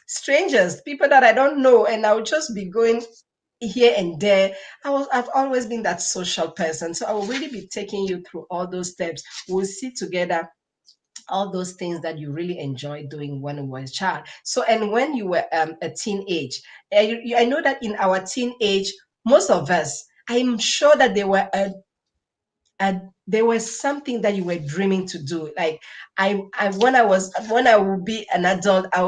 strangers, people that I don't know, and I would just be going here and there. I've always been that social person. So I will really be taking you through all those steps. We'll see together all those things that you really enjoyed doing when you were a child. So, and when you were a teenage, I know that in our teenage, most of us, I'm sure that there was something that you were dreaming to do. Like when I will be an adult, I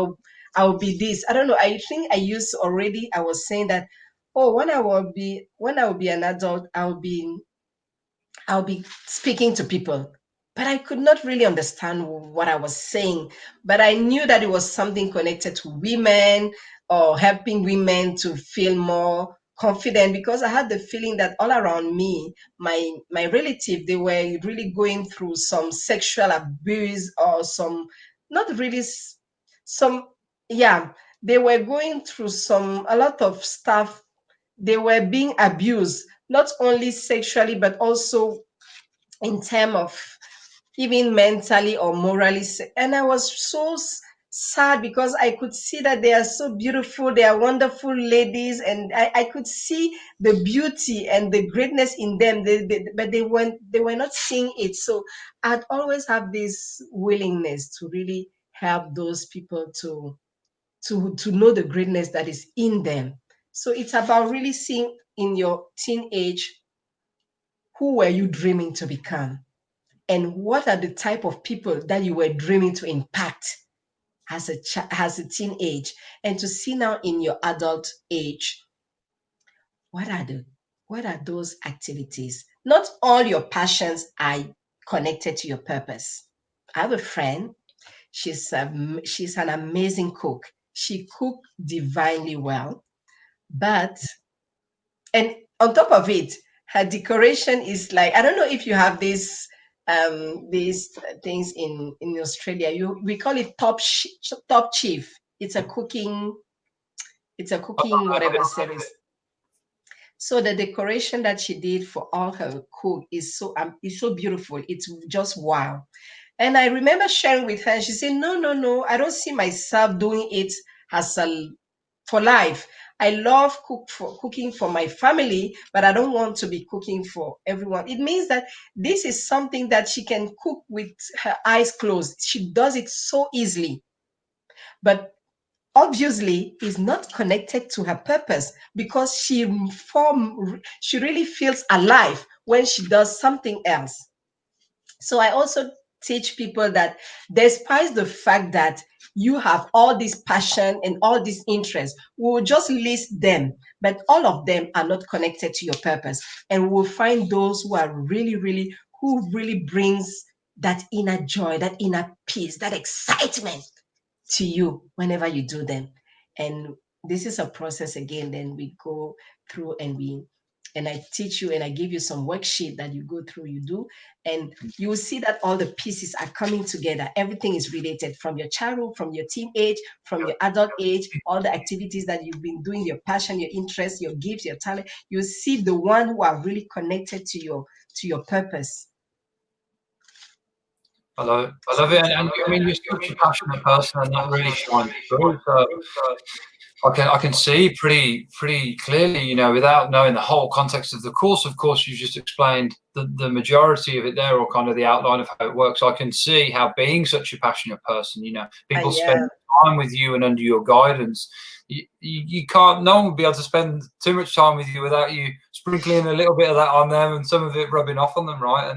will be this. I don't know. I think I used already. I was saying that, oh, when I will be an adult, I'll be speaking to people. But I could not really understand what I was saying. But I knew that it was something connected to women or helping women to feel more confident, because I had the feeling that all around me, my relative, they were really going through some sexual abuse or some, not really some, yeah, they were going through a lot of stuff. They were being abused, not only sexually, but also in terms of even mentally or morally. And I was so sad, because I could see that they are so beautiful, they are wonderful ladies, and I could see the beauty and the greatness in them, but they were not seeing it. So I'd always have this willingness to really help those people to know the greatness that is in them. So it's about really seeing in your teenage, who were you dreaming to become? And what are the type of people that you were dreaming to impact as a teenage, and to see now in your adult age, what are the what are those activities? Not all your passions are connected to your purpose. I have a friend. She's an amazing cook. She cook divinely well, but, and on top of it, her decoration is like, I don't know if you have these things in Australia. We call it top chief. It's a cooking whatever series. So the decoration that she did for all her cook is so beautiful. It's just wow. And I remember sharing with her, and she said, "No, no, no, I don't see myself doing it as for life. I love cooking for my family, but I don't want to be cooking for everyone." It means that this is something that she can cook with her eyes closed. She does it so easily, but obviously is not connected to her purpose, because she really feels alive when she does something else. So I also teach people that, despite the fact that you have all this passion and all these interests, we will just list them, but all of them are not connected to your purpose. And we'll find those who really brings that inner joy, that inner peace, that excitement to you whenever you do them. And this is a process again. Then we go through, and I teach you, and I give you some worksheet that you go through, you do, and you will see that all the pieces are coming together. Everything is related, from your childhood, from your teen age, from your adult age, all the activities that you've been doing, your passion, your interest, your gifts, your talent. You see the one who are really connected to your purpose. I love it, and I mean, you're such a passionate person, and that really shines through. So I can see pretty clearly, without knowing the whole context of the course. Of course, you just explained the majority of it there, or kind of the outline of how it works. I can see how, being such a passionate person, people spend time with you and under your guidance. You can't. No one will be able to spend too much time with you without you sprinkling a little bit of that on them, and some of it rubbing off on them, right?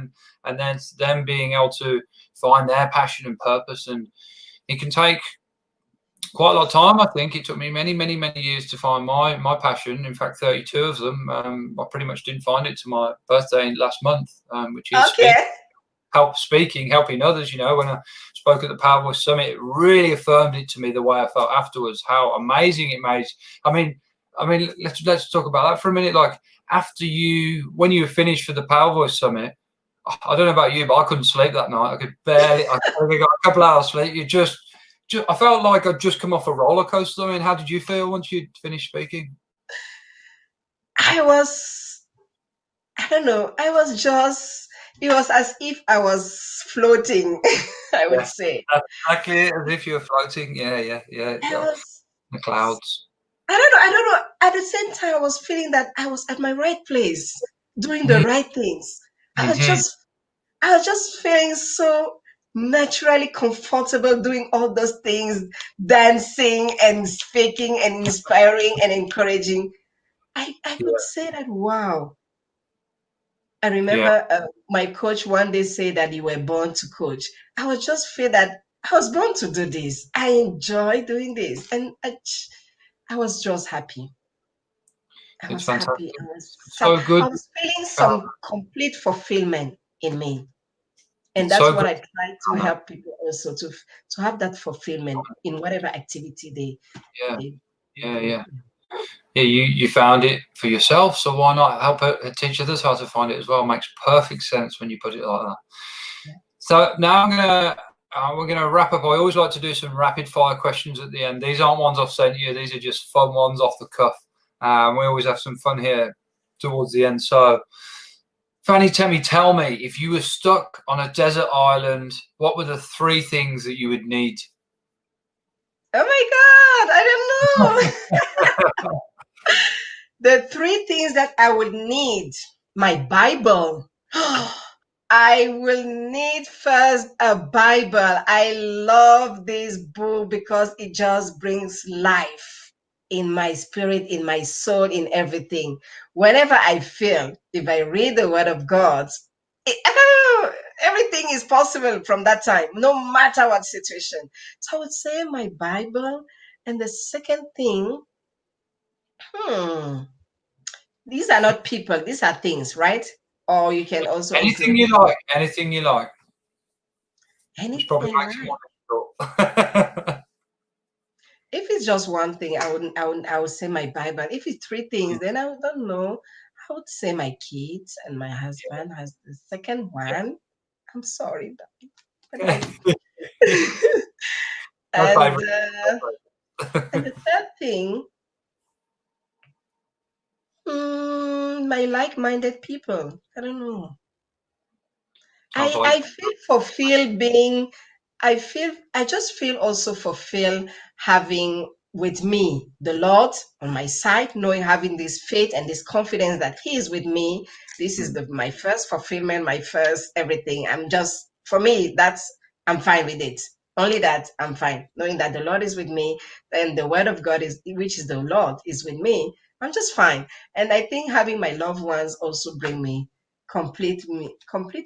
And then them being able to find their passion and purpose. And it can take quite a lot of time. I think it took me many years to find my passion. In fact, 32 of them. I pretty much didn't find it to my birthday last month, which is speaking, helping others. When I spoke at the Power Voice Summit, it really affirmed it to me, the way I felt afterwards, how amazing it made. I mean, let's talk about that for a minute. Like, when you were finished for the Power Voice Summit, I don't know about you, but I couldn't sleep that night. I only got a couple hours sleep. I felt like I'd just come off a roller coaster. I mean, how did you feel once you'd finished speaking? I was, I don't know, I was just, it was as if I was floating, I would Yeah, say. that's exactly it, as if you were floating. Yeah, yeah, yeah. I was, The clouds. I don't know. At the same time, I was feeling that I was at my right place, doing the Mm-hmm. right things. I was Mm-hmm. just, I was just feeling so naturally comfortable doing all those things, dancing and speaking and inspiring and encouraging. I Yeah, would say that, wow. I yeah. remember my coach one day said that you were born to coach. I was just feel that I was born to do this. I enjoy doing this. And I was just happy. I It's was happy. fantastic. So good. I was feeling Uh, some complete fulfillment in me. And it's that's so what good. I try to help people also to have that fulfillment in whatever activity Yeah, they yeah, do. yeah. Yeah, you found it for yourself, so why not help teach others how to find it as well? Makes perfect sense when you put it like that. Yeah. So now we're gonna wrap up. I always like to do some rapid fire questions at the end. These aren't ones I've sent you. These are just fun ones off the cuff. We always have some fun here towards the end. So, Fanie Temi, tell me, if you were stuck on a desert island, what were the 3 things that you would need? Oh my God, I don't know. The 3 things that I would need: my Bible. I will need first a Bible. I love this book because it just brings life in my spirit, in my soul, in everything. Whenever I feel, if I read the Word of God, I don't know, everything is possible from that time, no matter what situation. So I would say my Bible. And the second thing, hmm, these are not people, these are things, right? Or you can also Anything include you people. like, anything you like, which Anything probably I makes it like. more difficult. If it's just one thing, I would say my Bible. If it's 3 things, then I don't know. I would say my kids and my husband has the second one. I'm sorry, but Yeah. I My and favourite. and the third thing, my like-minded people. I don't know. Sounds like I feel fulfilled being, I just feel also fulfilled having with me the Lord on my side, knowing, having this faith and this confidence that He is with me. This is my first fulfillment, my first everything. I'm just, for me, I'm fine with it. Only that I'm fine, knowing that the Lord is with me, and the Word of God is, which is the Lord, is with me. I'm just fine. And I think having my loved ones also bring me complete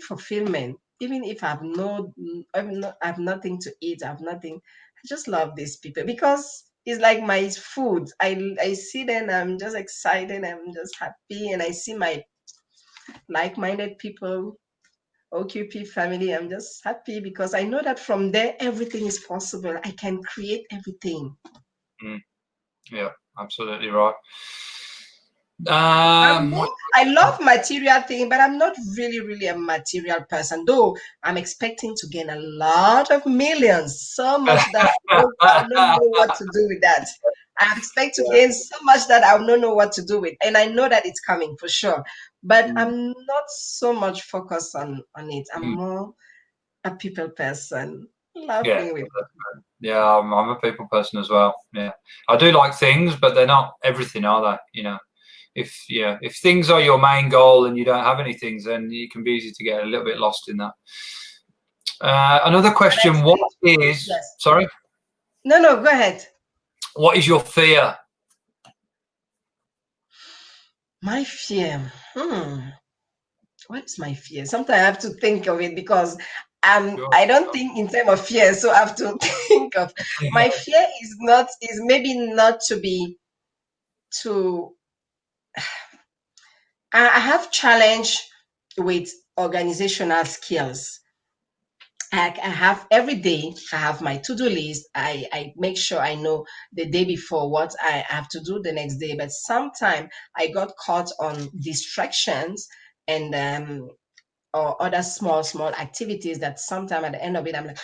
fulfillment. Even if I have nothing to eat, I have nothing. I just love these people because it's like my food. I see them, I'm just excited, I'm just happy, and I see my like-minded people, OQP family. I'm just happy because I know that from there everything is possible. I can create everything. mm, yeah, absolutely right. What, I love material thing, but I'm not really a material person. Though I'm expecting to gain a lot of millions, so much that I don't know what to do with that. I expect to yeah, gain so much that I don't know what to do with, and I know that it's coming for sure. But mm, I'm not so much focused on it. I'm mm, more a people person, yeah, laughing with. yeah. I'm a people person as well. Yeah, I do like things, but they're not everything, are they? If things are your main goal and you don't have any things, then it can be easy to get a little bit lost in that. Another But I question: What expect, is? yes. Sorry, No, no, go ahead. what is your fear? My fear. What's my fear? Sometimes I have to think of it because Sure. I don't think in terms of fear, so I have to think of, my fear is maybe not to be to I have challenge with organizational skills. I have every day, I have my to-do list. I make sure I know the day before what I have to do the next day. But sometimes I got caught on distractions and or other small activities that sometime at the end of it I'm like,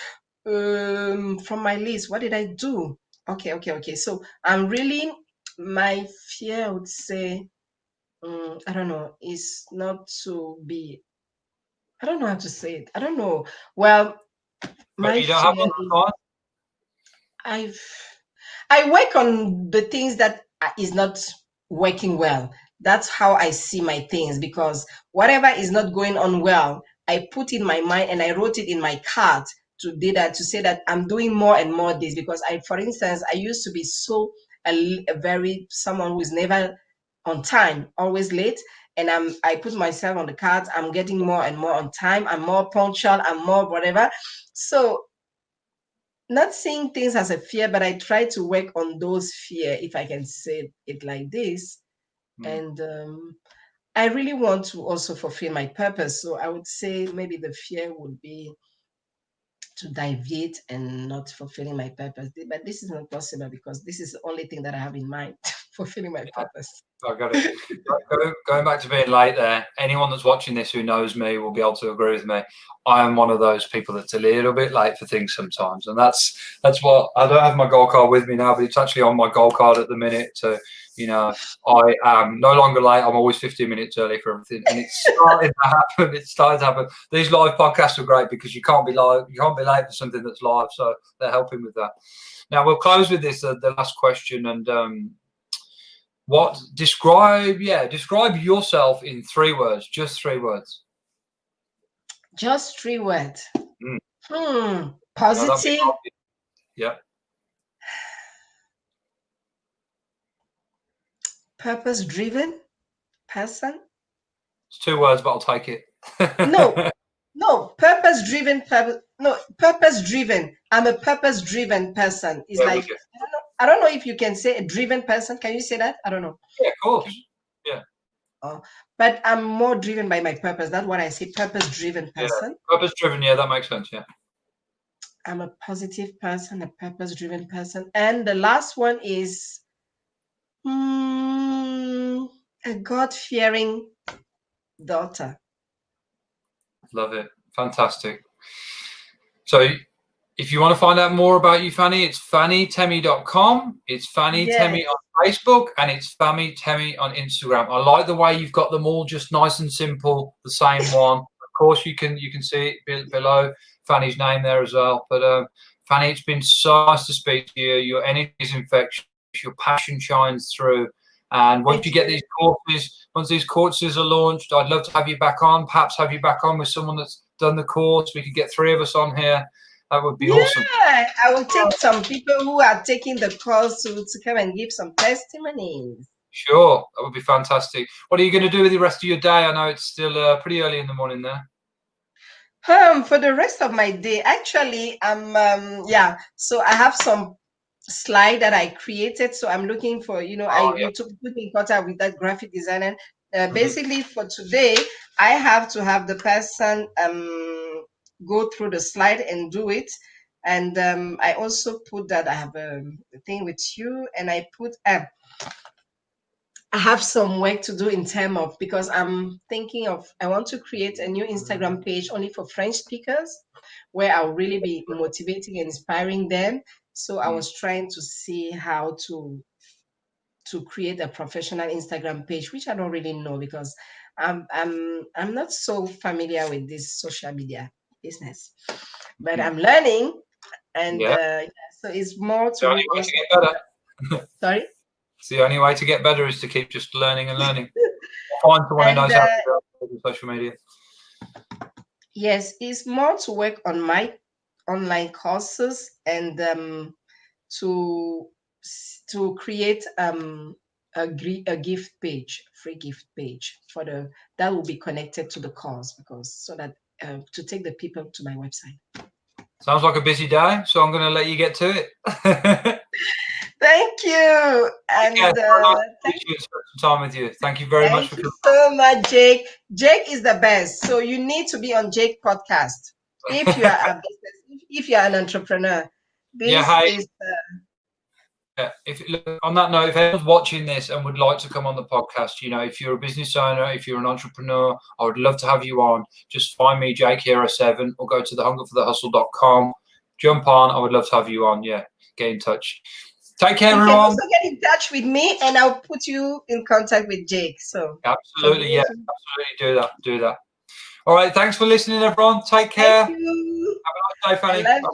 from my list, what did I do? Okay. So I'm really, my fear, I would say, I don't know, is not to be, I don't know how to say it. I don't know. Well, Maybe my you don't have fear one is on I've I work on the things that is not working well. That's how I see my things, because whatever is not going on well, I put in my mind and I wrote it in my card to do that, to say that I'm doing more and more this, because for instance, I used to be so a very someone who is never on time, always late. And I put myself on the cards. I'm getting more and more on time. I'm more punctual. I'm more whatever. So not seeing things as a fear, but I try to work on those fear, if I can say it like this. Mm. And I really want to also fulfill my purpose. So I would say maybe the fear would be to deviate and not fulfilling my purpose. But this is not possible because this is the only thing that I have in mind, fulfilling my purpose. I got it. Going back to being late there, anyone that's watching this who knows me will be able to agree with me. I am one of those people that's a little bit late for things sometimes. And that's what, I don't have my goal card with me now, but it's actually on my goal card at the minute. So, I am no longer late. I'm always 15 minutes early for everything. And it's starting to happen. It's starting to happen. These live podcasts are great because you can't be late for something that's live. So they're helping with that. Now we'll close with this, the last question. And, describe yourself in 3 words, just 3 words. Just 3 words. Mm. Positive. Yeah. Purpose-driven person. It's 2 words, but I'll take it. No, purpose-driven. Purpose-driven. I'm a purpose-driven person. It's like, I don't know if you can say a driven person. Can you say that? I don't know. Yeah, of course. Yeah. But I'm more driven by my purpose. That's what I say, purpose-driven person. Yeah. Purpose-driven, yeah, that makes sense, yeah. I'm a positive person, a purpose-driven person. And the last one is a God-fearing daughter. Love it. Fantastic. So if you want to find out more about you, Fanie, it's fanietemi.com. It's Fanie Temi on Facebook, and it's Fanie Temi on Instagram. I like the way you've got them all just nice and simple, the same one. Of course, you can see it below Fanie's name there as well. But Fanie, it's been so nice to speak to you. Your energy is infectious. Your passion shines through. And once you get these courses are launched, I'd love to have you back on. Perhaps have you back on with someone that's done the course. We could get 3 of us on here. That would be awesome. Yeah, I will take some people who are taking the course to come and give some testimonies. Sure, that would be fantastic. What are you going to do with the rest of your day? I know it's still pretty early in the morning there. For the rest of my day, actually, so I have some slide that I created. So I'm looking for, you put me in contact with that graphic designer. Basically, for today, I have to have the person go through the slide and do it. And I also put that I have a thing with you, and I put I have some work to do in terms of, because I'm thinking of, I want to create a new Instagram page only for French speakers, where I'll really be motivating and inspiring them. So I was trying to see how to create a professional Instagram page, which I don't really know, because I'm not so familiar with this social media business, but I'm learning, and so it's more to me. To get better. Sorry. It's the only way to get better is to keep just learning and learning. Find someone who knows how to do social media. Yes, it's more to work on my online courses, and to create a gift page, free gift page that will be connected to the course, because so that to take the people to my website. Sounds like a busy day, so I'm going to let you get to it. Thank you. And thank you for some time with you. Thank you very much. Thank you so much, Jake. Jake is the best. So you need to be on Jake podcast if you are a business, if you are an entrepreneur. On that note, if anyone's watching this and would like to come on the podcast, if you're a business owner, if you're an entrepreneur, I would love to have you on. Just find me, Jake Hero 7, or go to thehungerforthehustle.com. Jump on. I would love to have you on. Yeah, get in touch. Take care, You can everyone. also get in touch with me, and I'll put you in contact with Jake. So absolutely, yeah, absolutely do that. All right, thanks for listening, everyone. Take care. Thank you. Have a nice day, Fanie. I love